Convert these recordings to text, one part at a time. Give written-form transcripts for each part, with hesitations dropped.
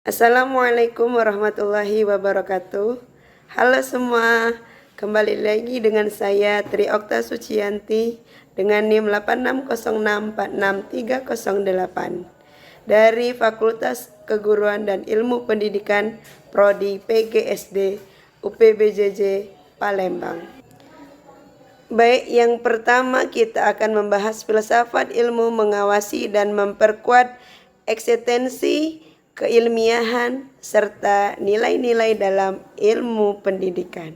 Assalamualaikum warahmatullahi wabarakatuh. Halo semua, kembali lagi dengan saya Tri Okta Suciyanti dengan NIM 86064638 dari Fakultas Keguruan dan Ilmu Pendidikan Prodi PGSD UPBJJ Palembang. Baik, yang pertama kita akan membahas filsafat ilmu mengawasi dan memperkuat eksistensi keilmiahan serta nilai-nilai dalam ilmu pendidikan.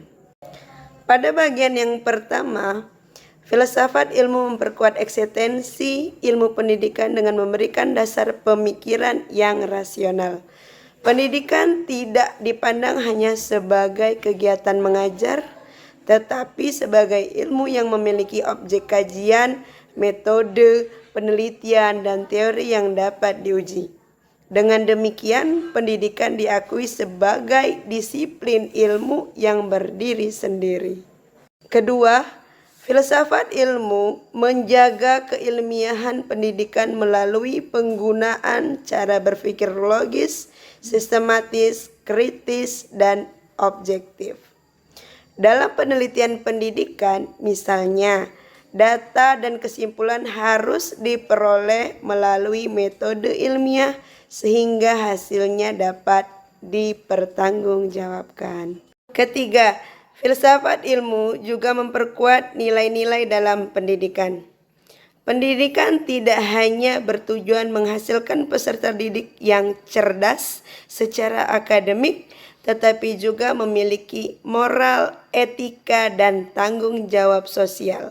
Pada bagian yang pertama, filsafat ilmu memperkuat eksistensi ilmu pendidikan dengan memberikan dasar pemikiran yang rasional. Pendidikan tidak dipandang hanya sebagai kegiatan mengajar, tetapi sebagai ilmu yang memiliki objek kajian, metode, penelitian, dan teori yang dapat diuji. Dengan demikian, pendidikan diakui sebagai disiplin ilmu yang berdiri sendiri. Kedua, filsafat ilmu menjaga keilmiahan pendidikan melalui penggunaan cara berpikir logis, sistematis, kritis, dan objektif. Dalam penelitian pendidikan, misalnya, data dan kesimpulan harus diperoleh melalui metode ilmiah sehingga hasilnya dapat dipertanggungjawabkan. Ketiga, filsafat ilmu juga memperkuat nilai-nilai dalam pendidikan. Pendidikan tidak hanya bertujuan menghasilkan peserta didik yang cerdas secara akademik, tetapi juga memiliki moral, etika, dan tanggung jawab sosial.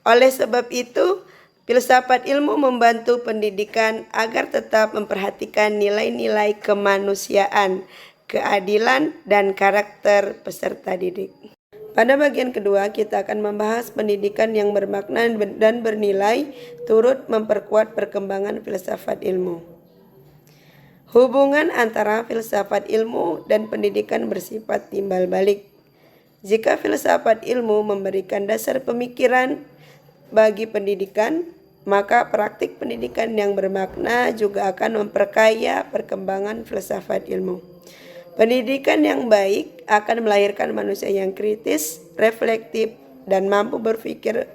Oleh sebab itu, filsafat ilmu membantu pendidikan agar tetap memperhatikan nilai-nilai kemanusiaan, keadilan, dan karakter peserta didik. Pada bagian kedua, kita akan membahas pendidikan yang bermakna dan bernilai turut memperkuat perkembangan filsafat ilmu. Hubungan antara filsafat ilmu dan pendidikan bersifat timbal balik. Jika filsafat ilmu memberikan dasar pemikiran bagi pendidikan, maka praktik pendidikan yang bermakna juga akan memperkaya perkembangan filsafat ilmu. Pendidikan yang baik akan melahirkan manusia yang kritis, reflektif, dan mampu berpikir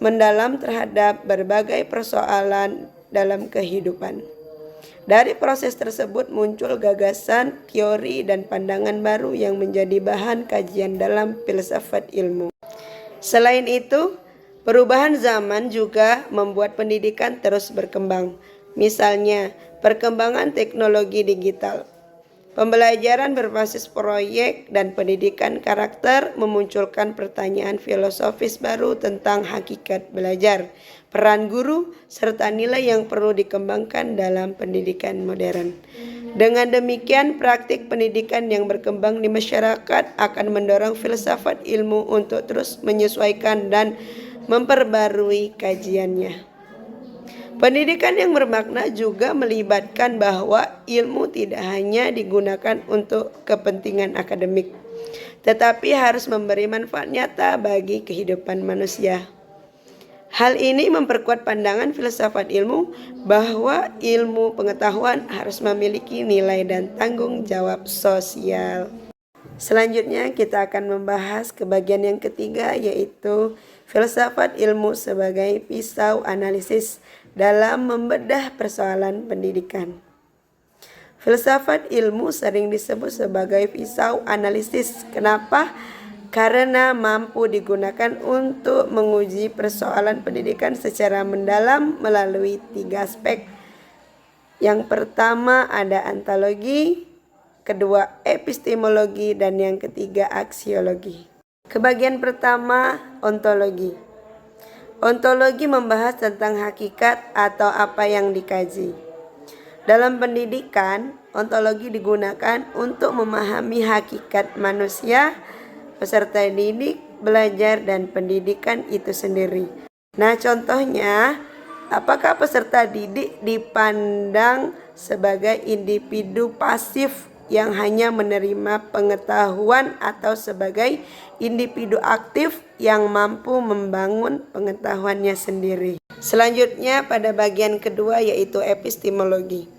mendalam terhadap berbagai persoalan dalam kehidupan. Dari proses tersebut muncul gagasan, teori, dan pandangan baru yang menjadi bahan kajian dalam filsafat ilmu. Selain itu, perubahan zaman juga membuat pendidikan terus berkembang. Misalnya, perkembangan teknologi digital, pembelajaran berbasis proyek, dan pendidikan karakter memunculkan pertanyaan filosofis baru tentang hakikat belajar, peran guru, serta nilai yang perlu dikembangkan dalam pendidikan modern. Dengan demikian, praktik pendidikan yang berkembang di masyarakat akan mendorong filsafat ilmu untuk terus menyesuaikan dan memperbarui kajiannya. Pendidikan yang bermakna juga melibatkan bahwa ilmu tidak hanya digunakan untuk kepentingan akademik, tetapi harus memberi manfaat nyata bagi kehidupan manusia. Hal ini memperkuat pandangan filsafat ilmu bahwa ilmu pengetahuan harus memiliki nilai dan tanggung jawab sosial. Selanjutnya kita akan membahas ke bagian yang ketiga, yaitu filsafat ilmu sebagai pisau analisis dalam membedah persoalan pendidikan. Filsafat ilmu sering disebut sebagai pisau analisis. Kenapa? Karena mampu digunakan untuk menguji persoalan pendidikan secara mendalam melalui 3 aspek. Yang pertama ada ontologi, kedua epistemologi, dan yang ketiga aksiologi. Kebagian pertama, ontologi. Ontologi membahas tentang hakikat atau apa yang dikaji. Dalam pendidikan, ontologi digunakan untuk memahami hakikat manusia, peserta didik, belajar, dan pendidikan itu sendiri. Nah, contohnya, apakah peserta didik dipandang sebagai individu pasif yang hanya menerima pengetahuan atau sebagai individu aktif yang mampu membangun pengetahuannya sendiri? Selanjutnya pada bagian kedua, yaitu epistemologi.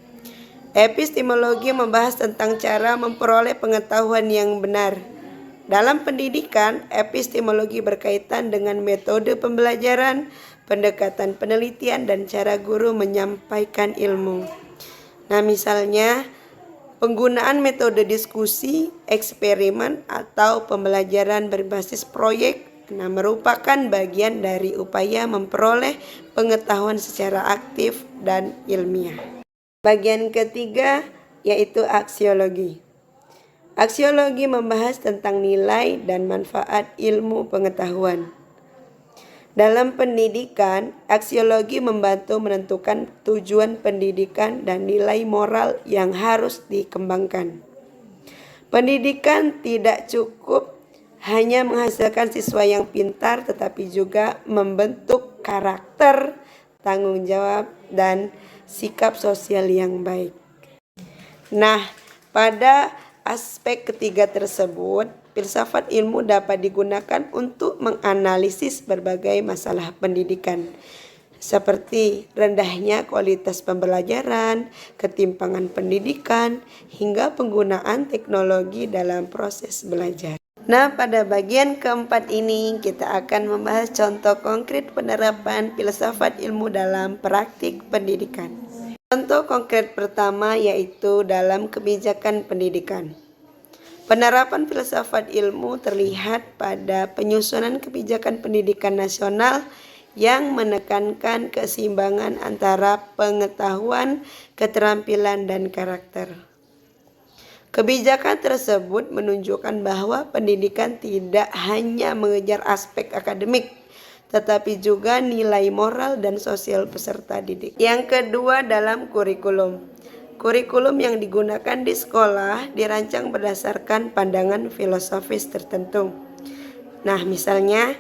Epistemologi membahas tentang cara memperoleh pengetahuan yang benar. Dalam pendidikan, epistemologi berkaitan dengan metode pembelajaran, pendekatan penelitian, dan cara guru menyampaikan ilmu. Nah, misalnya penggunaan metode diskusi, eksperimen, atau pembelajaran berbasis proyek merupakan bagian dari upaya memperoleh pengetahuan secara aktif dan ilmiah. Bagian ketiga yaitu aksiologi. Aksiologi membahas tentang nilai dan manfaat ilmu pengetahuan. Dalam pendidikan, aksiologi membantu menentukan tujuan pendidikan dan nilai moral yang harus dikembangkan. Pendidikan tidak cukup hanya menghasilkan siswa yang pintar, tetapi juga membentuk karakter, tanggung jawab, dan sikap sosial yang baik. Nah, pada aspek ketiga tersebut, filsafat ilmu dapat digunakan untuk menganalisis berbagai masalah pendidikan, seperti rendahnya kualitas pembelajaran, ketimpangan pendidikan, hingga penggunaan teknologi dalam proses belajar. Nah, pada bagian keempat ini kita akan membahas contoh konkret penerapan filsafat ilmu dalam praktik pendidikan. Contoh konkret pertama yaitu dalam kebijakan pendidikan. Penerapan filsafat ilmu terlihat pada penyusunan kebijakan pendidikan nasional yang menekankan keseimbangan antara pengetahuan, keterampilan, dan karakter. Kebijakan tersebut menunjukkan bahwa pendidikan tidak hanya mengejar aspek akademik, tetapi juga nilai moral dan sosial peserta didik. Yang kedua, dalam kurikulum. Kurikulum yang digunakan di sekolah dirancang berdasarkan pandangan filosofis tertentu. Nah, misalnya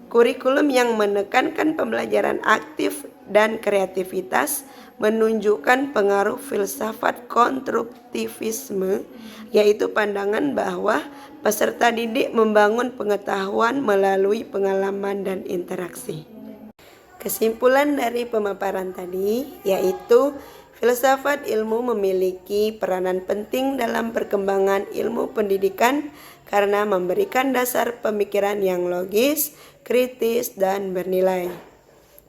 kurikulum yang menekankan pembelajaran aktif dan kreativitas menunjukkan pengaruh filsafat konstruktivisme, yaitu pandangan bahwa peserta didik membangun pengetahuan melalui pengalaman dan interaksi. Kesimpulan dari pemaparan tadi yaitu filsafat ilmu memiliki peranan penting dalam perkembangan ilmu pendidikan karena memberikan dasar pemikiran yang logis, kritis, dan bernilai.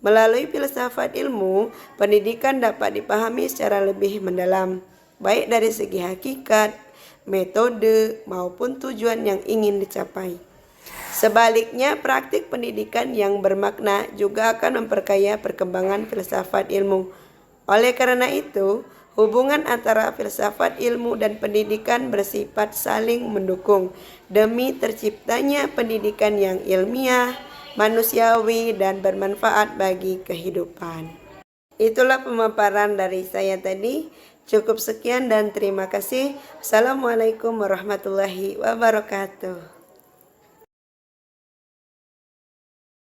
Melalui filsafat ilmu, pendidikan dapat dipahami secara lebih mendalam, baik dari segi hakikat, metode, maupun tujuan yang ingin dicapai. Sebaliknya, praktik pendidikan yang bermakna juga akan memperkaya perkembangan filsafat ilmu. Oleh karena itu, hubungan antara filsafat ilmu dan pendidikan bersifat saling mendukung demi terciptanya pendidikan yang ilmiah, manusiawi, dan bermanfaat bagi kehidupan. Itulah pemaparan dari saya tadi. Cukup sekian dan terima kasih. Assalamualaikum warahmatullahi wabarakatuh.